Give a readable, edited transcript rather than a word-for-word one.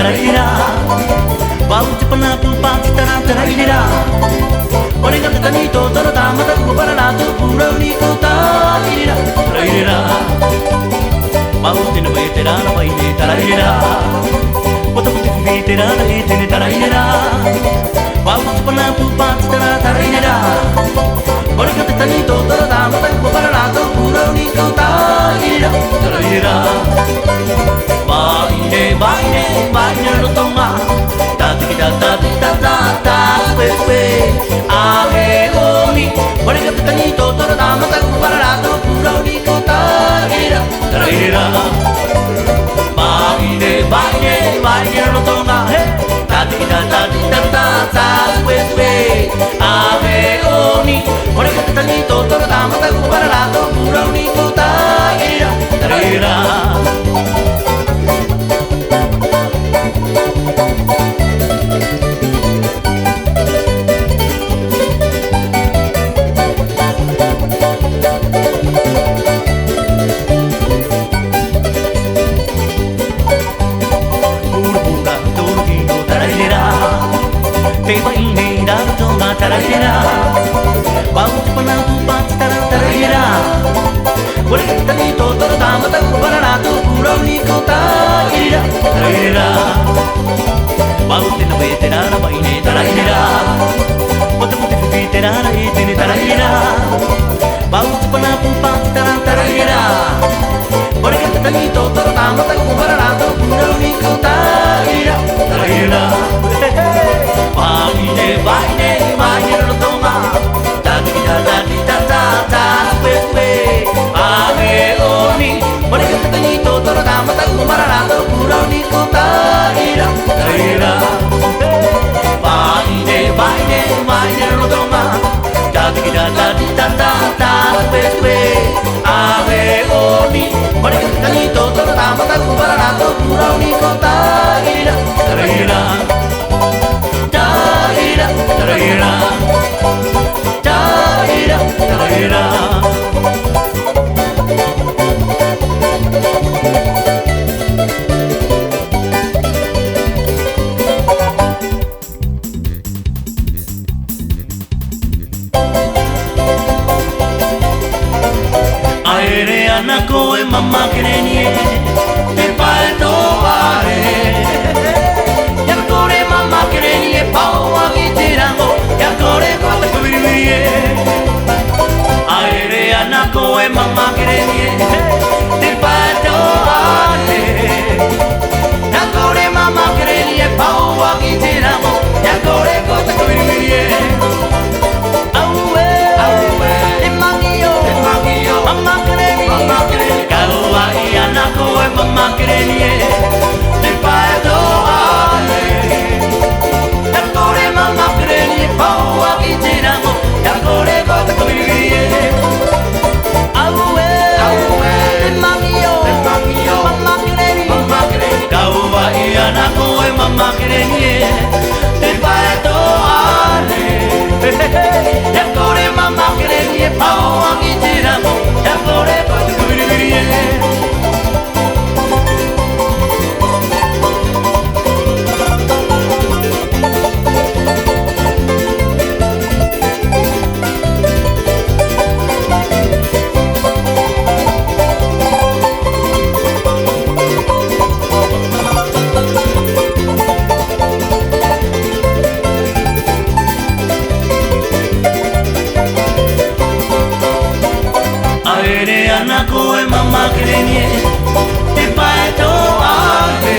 taraira Bau cepana pumpa citara taraira Orang kata tani to terata mata kubara natu pura ni kota ira taraira Bau tena bayi terana bayi ne taraira Bota putih kubi terana etene taraira Bau cepana pumpa citara taraira Orang kata tani to terata mata kubara natu pura ni kota ira taraira Baine no tonga Tati kita tati tata tata Sue Ahe oni Orang kata tani to terata mata kubara natu pura ni kota ira taraira Baine no tonga Tati kita tati tata tata Sue Ahe oni Orang kata tani to terata mata kubara natu pura ni kota ira taraira Taraira Bau cepana pumpa citara taraira Boleh kata tani to terata mata kubara natu pura ni kota ira taraira Bau tena bayi terana bayi ne taraira Bota putih kubi terana etene taraira Bau cepana pumpa citara taraira Boleh kata tani to terata mata kubara natu pura ni kota ira taraira Baine no tonga Tati kita tati tata tata Sue Ahe oni Boleh kata tani to terata mata kubara natu pura ni kota ira taraira Baine no tonga Tati kita tati tata tata Sue Ahe oni Boleh kata tani to terata mata kubara natu pura ni kota ira taraira Taraira Taraira Taraira Aere anako e mama kerenie Te pae to are Yakore mama kerenie pao Yakore kota kubiribirie Aere anako e mama kerenie Te pato ale Yakore mama kerenie pao akitiramo Yakore kota kubiribirie Aue Emangio Mama kerenie Kaua i anako e mama kerenie Te pato ale Yakore mama kerenie pao akitiramo Yakore kota kubiribirie Aue Emangio Mama kerenie Kaua i anako e mama kerenie Te pato ale Yakore mama kerenie pao akitiramo Yakore kota kubiribirie Aere anako e mama kerenie Te pae to ale